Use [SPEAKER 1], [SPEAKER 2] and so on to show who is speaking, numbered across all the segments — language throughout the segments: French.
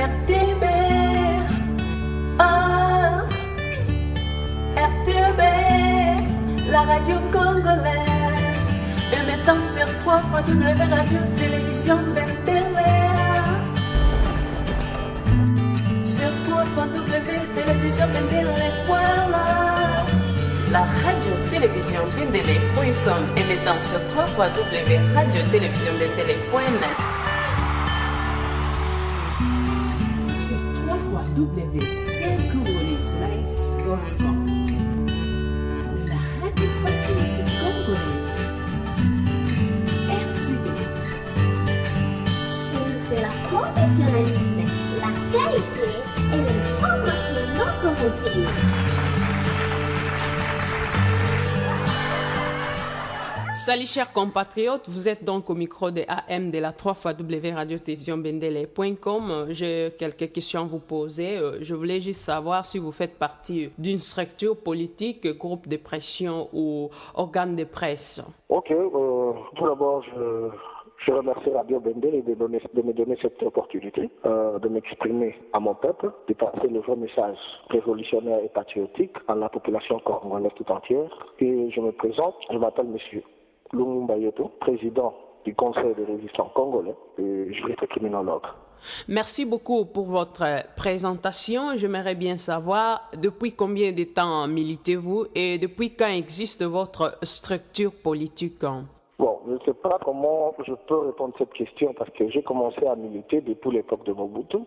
[SPEAKER 1] RTB, oh, RTB, la radio congolaise, émettant sur 3 Radio Télévision Bendele, sur 3 Télévision Bendele, voilà. La radio-télévision Bendele.com émettant sur 3 Radio-télévision-bendele.net. Sur 3 www.congoleselives.com. La radio patriotique congolaise. RTB.
[SPEAKER 2] C'est la professionnalisme, la qualité et l'information non corrompue.
[SPEAKER 1] Salut chers compatriotes, vous êtes donc au micro de AM de la 3 Radio-télévision Bendele.com. J'ai quelques questions à vous poser. Je voulais juste savoir si vous faites partie d'une structure politique, groupe de pression ou organe de presse.
[SPEAKER 3] Ok, tout d'abord, je remercie Radio Bendele de me donner cette opportunité de m'exprimer à mon peuple, de passer le vrai message révolutionnaire et patriotique à la population congolaise tout entière. Et je me présente, je m'appelle Monsieur Lumumba Yoto, président du Conseil des résistants congolais et juriste criminologue.
[SPEAKER 1] Merci beaucoup pour votre présentation. J'aimerais bien savoir depuis combien de temps militez-vous et depuis quand existe votre structure politique?
[SPEAKER 3] Bon, je ne sais pas comment je peux répondre à cette question parce que j'ai commencé à militer depuis l'époque de Mobutu,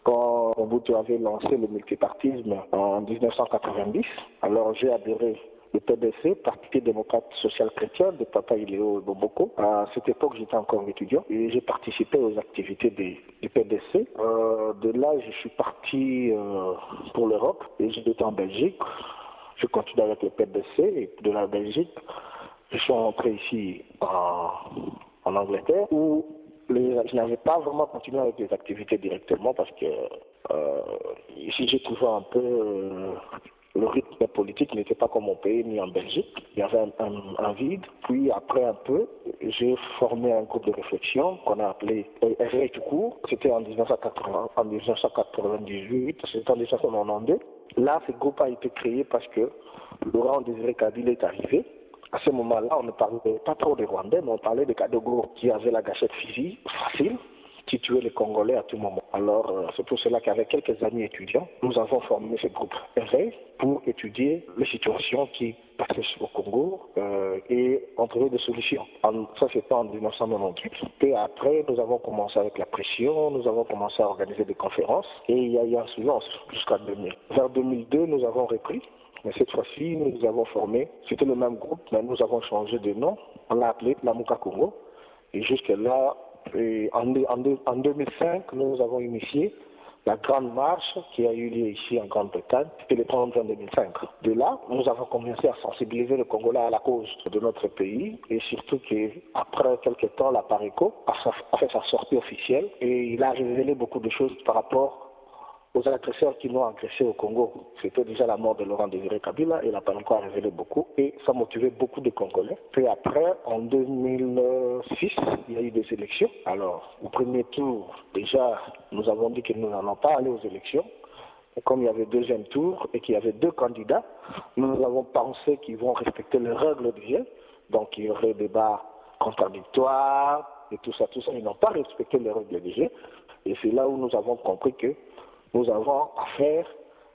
[SPEAKER 3] quand Mobutu avait lancé le multipartisme en 1990. Alors j'ai adhéré le PDC, Parti démocrate social chrétien de Papa Iléo Boboko. À cette époque, j'étais encore étudiant et j'ai participé aux activités du PDC. De là, je suis parti pour l'Europe et j'étais en Belgique. Je continue avec le PDC et de la Belgique, je suis rentré ici en Angleterre où je n'avais pas vraiment continué avec les activités directement parce que ici j'ai trouvé un peu le rythme politique n'était pas comme au pays ni en Belgique. Il y avait un vide. Puis après un peu, j'ai formé un groupe de réflexion qu'on a appelé RR tout court. C'était en 1998, c'était en 1992. Là, ce groupe a été créé parce que Laurent Désiré Kabila est arrivé. À ce moment-là, on ne parlait pas trop des Rwandais, mais on parlait des Kadogo qui avaient la gâchette physique facile, qui tuaient les Congolais à tout moment. Alors, c'est pour cela qu'avec quelques amis étudiants, nous avons formé ce groupe RR pour étudier les situations qui passaient au Congo et en trouver des solutions. Ça, c'était en 1998. Et après, nous avons commencé avec la pression, nous avons commencé à organiser des conférences et il y a eu un silence jusqu'à 2000. Vers 2002, nous avons repris. Mais cette fois-ci, nous avons formé, c'était le même groupe, mais nous avons changé de nom. On l'a appelé Lamuka Congo. Et jusque-là, en 2005, nous avons initié la grande marche qui a eu lieu ici en Grande-Bretagne, c'était le 30 juin 2005. De là, nous avons commencé à sensibiliser le Congolais à la cause de notre pays et surtout qu'après quelques temps, la PARECO a fait sa sortie officielle et il a révélé beaucoup de choses par rapport aux agresseurs qui l'ont agressé au Congo. C'était déjà la mort de Laurent Désiré Kabila et la PARECO a révélé beaucoup et ça motivait beaucoup de Congolais. Puis après, en 2006, il y a eu des élections. Alors, au premier tour, déjà, nous avons dit que nous n'allons pas aller aux élections. Et comme il y avait deuxième tour et qu'il y avait 2 candidats, nous avons pensé qu'ils vont respecter les règles du jeu. Donc, il y aurait débat contradictoire et tout ça. Ils n'ont pas respecté les règles du jeu. Et c'est là où nous avons compris que nous avons affaire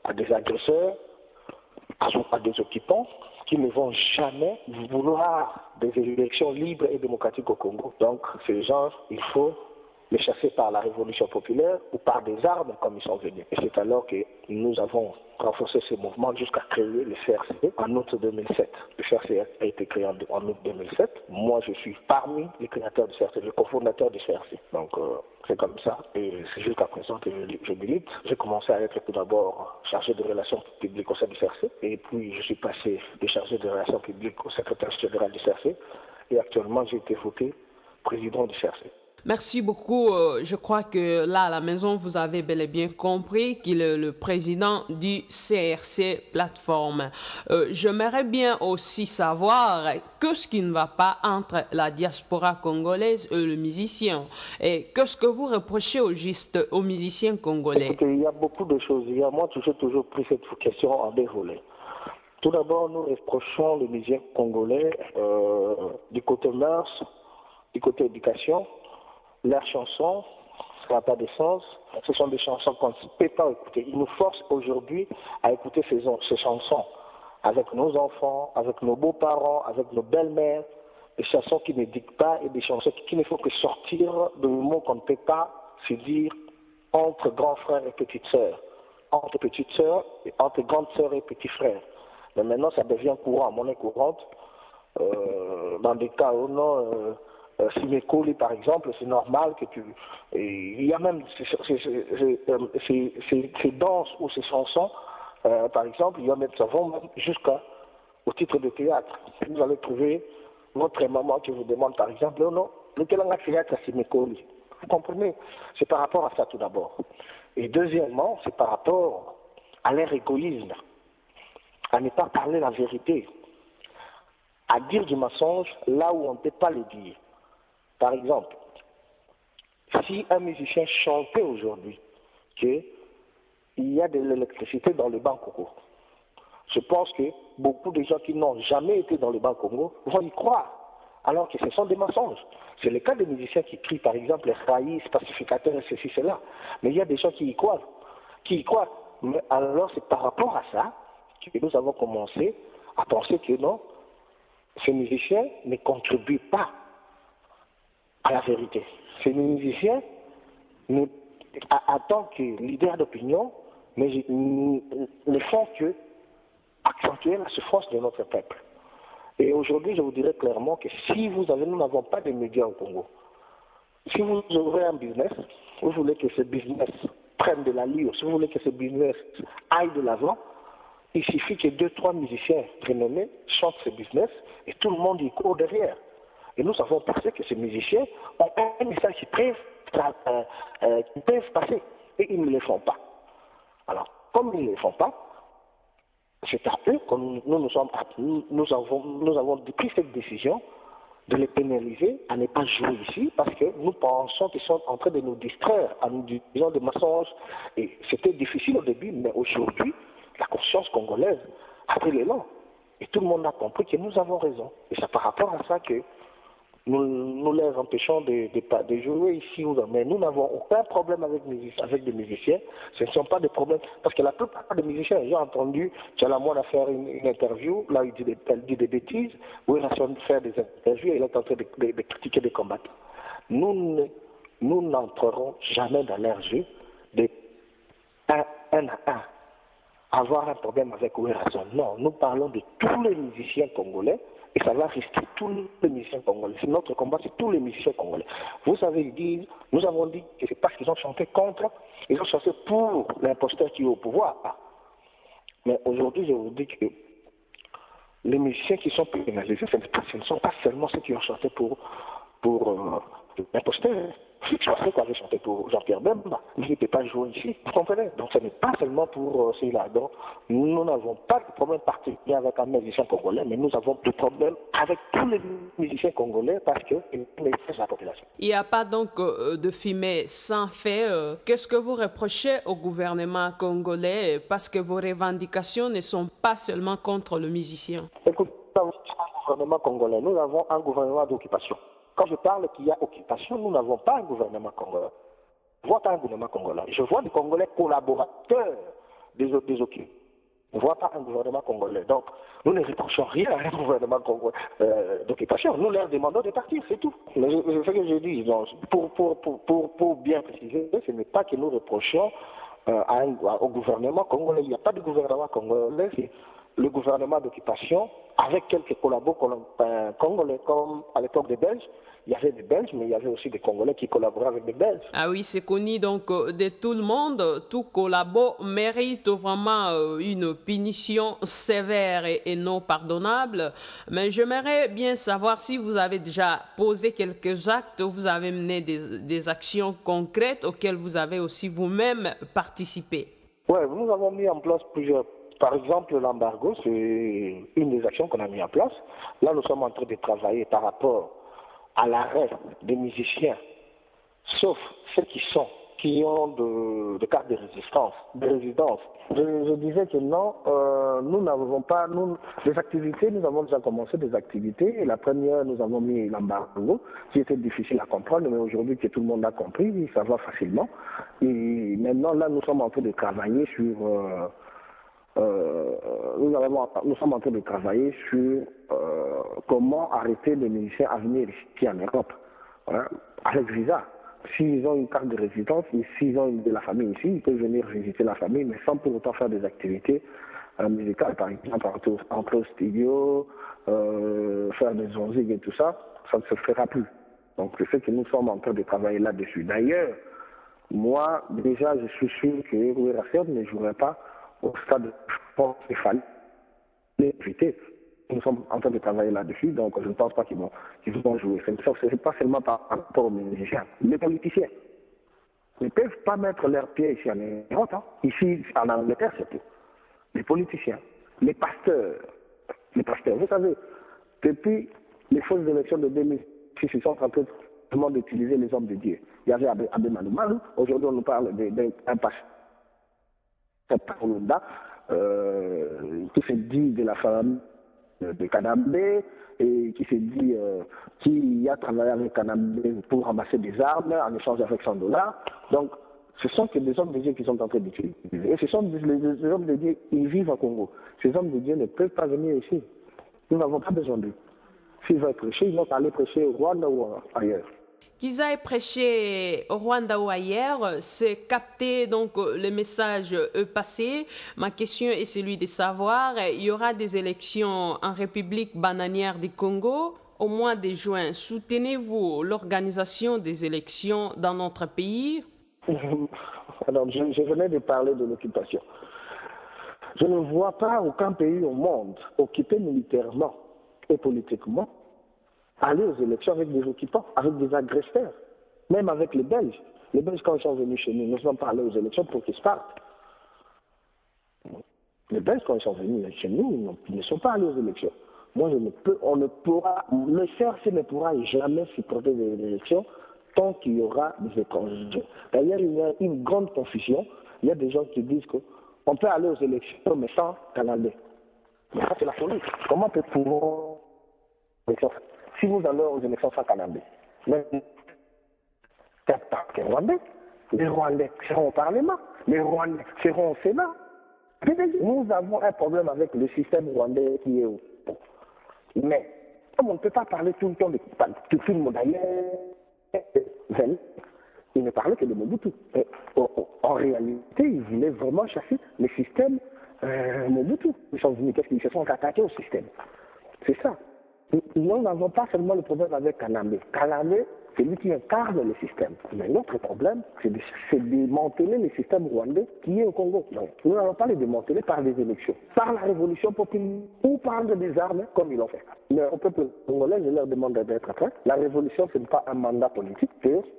[SPEAKER 3] à des agresseurs, à des occupants qui ne vont jamais vouloir des élections libres et démocratiques au Congo. Donc, ces gens, il faut les chasser par la révolution populaire ou par des armes comme ils sont venus. Et c'est alors que nous avons renforcé ce mouvement jusqu'à créer le CRC en août 2007. Le CRC a été créé en août 2007. Moi, je suis parmi les créateurs du CRC, le cofondateur du CRC. Donc, c'est comme ça. Et c'est jusqu'à présent que je milite. J'ai commencé à être tout d'abord chargé de relations publiques au sein du CRC. Et puis, je suis passé de chargé de relations publiques au secrétaire général du CRC. Et actuellement, j'ai été voté président du CRC.
[SPEAKER 1] Merci beaucoup. Je crois que là, à la maison, vous avez bel et bien compris qu'il est le président du CRC Plateforme. J'aimerais bien aussi savoir qu'est-ce qui ne va pas entre la diaspora congolaise et le musicien. Et qu'est-ce que vous reprochez au juste aux musiciens congolais?
[SPEAKER 3] Écoutez, il y a beaucoup de choses. Moi, j'ai toujours pris cette question en deux volets. Tout d'abord, nous reprochons les musiciens congolais du côté mœurs, du côté éducation. Leurs chansons, ça n'a pas de sens. Ce sont des chansons qu'on ne peut pas écouter. Ils nous forcent aujourd'hui à écouter ces chansons avec nos enfants, avec nos beaux-parents, avec nos belles-mères. Des chansons qui ne dictent pas et des chansons qui ne font que sortir de mots qu'on ne peut pas se dire entre grands frères et petites sœurs, entre petites sœurs, et entre grandes sœurs et petits frères. Mais maintenant, ça devient courant, monnaie courante. Dans des cas où non... Simekoli, par exemple, c'est normal que tu... Il y a même ces danses ou ces chansons, par exemple, il y a même, ça va même jusqu'au titre de théâtre. Vous allez trouver votre maman qui vous demande, par exemple, non, lequel est théâtre à Simekoli. Vous comprenez? C'est par rapport à ça tout d'abord. Et deuxièmement, c'est par rapport à leur égoïsme, à ne pas parler la vérité, à dire du mensonge là où on ne peut pas le dire. Par exemple, si un musicien chantait aujourd'hui qu'il y a de l'électricité dans le Banc-Congo, je pense que beaucoup de gens qui n'ont jamais été dans le Banc-Congo vont y croire, alors que ce sont des mensonges. C'est le cas des musiciens qui crient, par exemple, les raïs, pacificateurs, ceci, cela. Mais il y a des gens qui y croient. Mais alors, c'est par rapport à ça que nous avons commencé à penser que non, ces musiciens ne contribuent pas à la vérité. Ces musiciens, en tant que leaders d'opinion, ne font que accentuer la souffrance de notre peuple. Et aujourd'hui, je vous dirais clairement que si nous n'avons pas de médias au Congo, si vous ouvrez un business, vous voulez que ce business prenne de l'allure, si vous voulez que ce business aille de l'avant, il suffit que 2-3 musiciens renommés chantent ce business et tout le monde y court derrière. Et nous avons pensé que ces musiciens ont un message qui peuvent passer. Et ils ne le font pas. Alors, comme ils ne le font pas, c'est à eux que nous avons pris cette décision de les pénaliser à ne pas jouer ici parce que nous pensons qu'ils sont en train de nous distraire en nous disant des mensonges. Et c'était difficile au début, mais aujourd'hui, la conscience congolaise a pris l'élan. Et tout le monde a compris que nous avons raison. Et c'est par rapport à ça que nous les empêchons de jouer ici ou là. Mais nous n'avons aucun problème avec des musiciens. Ce ne sont pas des problèmes. Parce que la plupart des musiciens, j'ai entendu Tchalamouane faire une interview, là elle dit des bêtises, où il a faire des interviews et il est en train de critiquer des combattants. Nous n'entrerons jamais dans leur jeu de un à un. Avoir un problème avec Ouérason. Non, nous parlons de tous les musiciens congolais. Et ça va rester tous les musiciens congolais. C'est notre combat, c'est tous les musiciens congolais. Vous savez, nous avons dit que c'est parce qu'ils ont chanté contre, ils ont chanté pour l'imposteur qui est au pouvoir. Mais aujourd'hui, je vous dis que les musiciens qui sont pénalisés, ce ne sont pas seulement ceux qui ont chanté pour l'imposteur. Je pensais qu'on avait chanté pour Jean-Pierre Bemba, mais il ne peut pas jouer ici, vous comprenez? Donc ce n'est pas seulement pour ceux-là. Donc nous n'avons pas de problème particulier avec un musicien congolais, mais nous avons des problèmes avec tous les musiciens congolais parce qu'ils méprisent la population.
[SPEAKER 1] Il n'y a pas donc de fumée sans fait. Qu'est-ce que vous reprochez au gouvernement congolais parce que vos revendications ne sont pas seulement contre le musicien?
[SPEAKER 3] Écoute, nous avons un gouvernement congolais, nous avons un gouvernement d'occupation. Quand je parle qu'il y a occupation, nous n'avons pas un gouvernement congolais. Je vois pas un gouvernement congolais. Je vois des Congolais collaborateurs des occupés. Je ne vois pas un gouvernement congolais. Donc, nous ne reprochons rien à un gouvernement d'occupation. Nous leur demandons de partir, c'est tout. Mais ce que je dis, donc, pour bien préciser, ce n'est pas que nous reprochons au gouvernement congolais. Il n'y a pas de gouvernement congolais. le gouvernement d'occupation avec quelques collaborateurs congolais, comme à l'époque des Belges. Il y avait des Belges, mais il y avait aussi des Congolais qui collaboraient avec des Belges.
[SPEAKER 1] Ah oui, c'est connu donc de tout le monde. Tout collabo mérite vraiment une punition sévère et non pardonnable. Mais j'aimerais bien savoir si vous avez déjà posé quelques actes, vous avez mené des actions concrètes auxquelles vous avez aussi vous-même participé.
[SPEAKER 3] Oui, nous avons mis en place plusieurs. Par exemple, l'embargo, c'est une des actions qu'on a mis en place. Là, nous sommes en train de travailler par rapport à l'arrêt des musiciens, sauf ceux qui ont de cartes de résistance, de résidence. Je disais que non, nous n'avons pas, des activités, nous avons déjà commencé des activités. Et la première, nous avons mis l'embargo, qui était difficile à comprendre, mais aujourd'hui que tout le monde a compris, ça va facilement. Et maintenant, là, nous sommes en train de travailler sur... nous sommes en train de travailler sur comment arrêter les musiciens à venir ici en Europe, hein, avec visa. S'ils ont une carte de résidence, s'ils ont de la famille ici, ils peuvent venir visiter la famille, mais sans pour autant faire des activités musicales, par exemple, entrer au studio, faire des onzig et tout ça, ça ne se fera plus. Donc c'est ce que nous sommes en train de travailler là-dessus. D'ailleurs, moi, déjà, je suis sûr que Roué Racine ne jouerait pas au stade de sport céphalique. Nous sommes en train de travailler là-dessus, donc je ne pense pas qu'ils vont jouer. Ce n'est pas seulement par rapport aux musiciens. Les politiciens ne peuvent pas mettre leurs pieds ici en Europe. Hein. Ici, en Angleterre, c'est tout. Les politiciens, les pasteurs, vous savez, depuis les fausses élections de 2006, ils sont en train d'utiliser les hommes de Dieu. Il y avait Abbé Malou, aujourd'hui on nous parle d'un pasteur qui se dit de la famille de Kanambé et qui se dit qui a travaillé avec Kanambé pour ramasser des armes en échange avec $100. Donc, ce sont que des hommes de Dieu qui sont en train d'utiliser. Et ce sont les hommes de Dieu, ils vivent au Congo. Ces hommes de Dieu ne peuvent pas venir ici. Nous n'avons pas besoin d'eux. S'ils veulent prêcher, ils vont aller prêcher au Rwanda ou ailleurs.
[SPEAKER 1] Qu'ils aillent prêcher au Rwanda ou ailleurs, c'est capter donc le message passé. Ma question est celui de savoir, il y aura des élections en République bananière du Congo au mois de juin. Soutenez-vous l'organisation des élections dans notre pays?
[SPEAKER 3] Alors, je venais de parler de l'occupation. Je ne vois pas aucun pays au monde occupé militairement et politiquement aller aux élections avec des occupants, avec des agresseurs, même avec les Belges. Les Belges, quand ils sont venus chez nous, ne sont pas allés aux élections pour qu'ils se partent. Les Belges, quand ils sont venus chez nous, ils ne sont pas allés aux élections. Moi, le CRC ne pourra jamais supporter des élections tant qu'il y aura des étrangers. D'ailleurs, il y a une grande confusion. Il y a des gens qui disent qu'on peut aller aux élections, mais sans Canadais. Mais ça, c'est la folie. Comment peut-on... Si vous allez aux élections sans Canadais, les Rwandais seront au Parlement, les Rwandais seront au Sénat. Nous avons un problème avec le système rwandais qui est au... Mais, comme on ne peut pas parler tout le temps de tout le monde ailleurs, il ne parlait que de Mobutu. En réalité, ils voulaient vraiment chasser le système Mobutu. Ils sont venus, qu'est-ce qu'ils se sont attaqués au système? C'est ça. Nous n'avons pas seulement le problème avec Kanambé. Kanambé, c'est lui qui incarne le système. Mais notre problème, c'est de démanteler le système rwandais qui est au Congo. Donc, nous n'allons pas le démanteler par des élections, par la révolution populaire ou par des armes comme ils l'ont fait. Mais au peuple congolais, je leur demande d'être prêts. La révolution, ce n'est pas un mandat politique.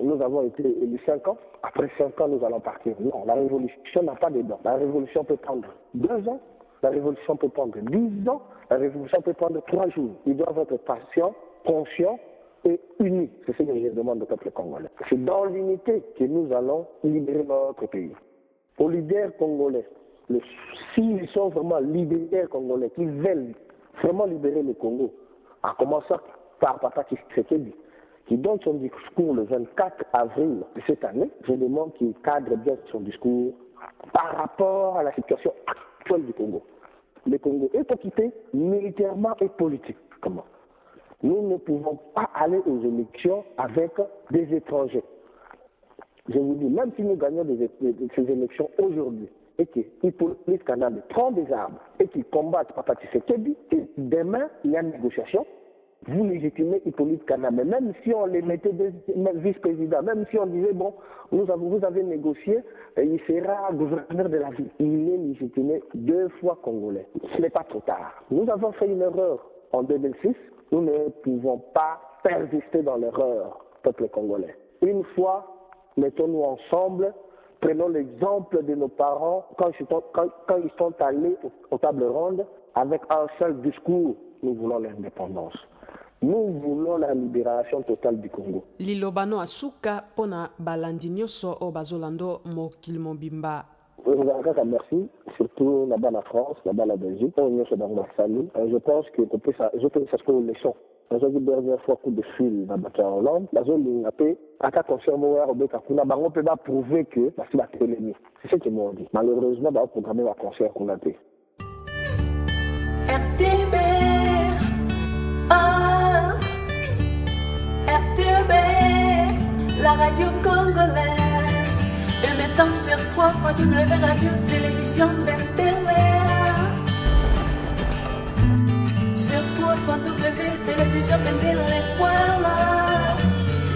[SPEAKER 3] Nous avons été élus 5 ans. Après 5 ans, nous allons partir. Non, la révolution n'a pas de dents. La révolution peut prendre 2 ans. La révolution peut prendre 10 ans, la révolution peut prendre 3 jours. Ils doivent être patients, conscients et unis. C'est ce que je demande au peuple congolais. C'est dans l'unité que nous allons libérer notre pays. Aux leaders congolais, s'ils sont vraiment leaders congolais, qui veulent vraiment libérer le Congo, en commençant par Papa Tshisekedi, qui donne son discours le 24 avril de cette année, je demande qu'il cadre bien son discours par rapport à la situation actuelle du Congo. Le Congo est occupé militairement et politiquement. Nous ne pouvons pas aller aux élections avec des étrangers. Je vous dis, même si nous gagnons ces élections aujourd'hui, et que Hippolyte Kanambe prend des armes et qu'il combatte Papa Tshisekedi, et demain, il y a une négociation, vous légitimez Hippolyte Kanambe, même si on les mettait vice-président, même si on disait, bon, vous avez négocié, il sera gouverneur de la ville. Il est légitimé 2 fois congolais. Ce n'est pas trop tard. Nous avons fait une erreur en 2006, nous ne pouvons pas persister dans l'erreur, peuple congolais. Une fois, mettons-nous ensemble, prenons l'exemple de nos parents quand ils sont allés aux tables rondes avec un seul discours, nous voulons l'indépendance. Nous voulons la libération totale du Congo.
[SPEAKER 1] Lilobano asuka pona balandi nyonso o bazolando mokili mobimba.
[SPEAKER 3] Merci, surtout là-bas en France, là-bas en Belgique, je pense que ça se une leçon. Nous avons la dernière fois coup de fil dans la Hollande, la zone de l'INAP, à ta confirmation, on peut pas prouver que c'est la télémie. C'est ce qu'ils m'ont dit. Malheureusement, on va programmer un concert qu'on a fait.
[SPEAKER 4] RTB, RTB, la radio congolaise, émettant sur 3 radio télévision Bendele. Sur 3 télévision Bendele, voilà.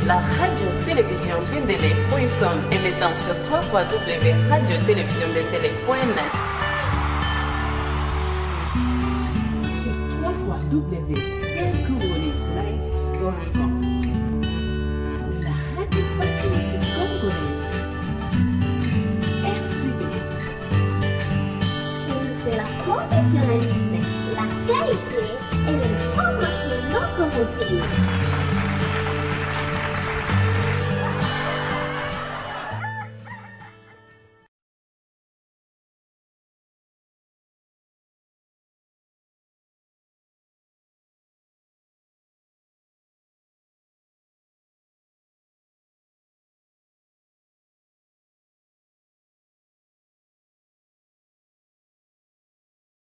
[SPEAKER 4] La radio télévision Bendele.com, émettant sur 3 radio télévision Bendele.net. Sur 3 www.congoleslives.com. La radio patriotique congolaise. RTB.
[SPEAKER 2] C'est la professionnalisme, la qualité et l'information non corrompue.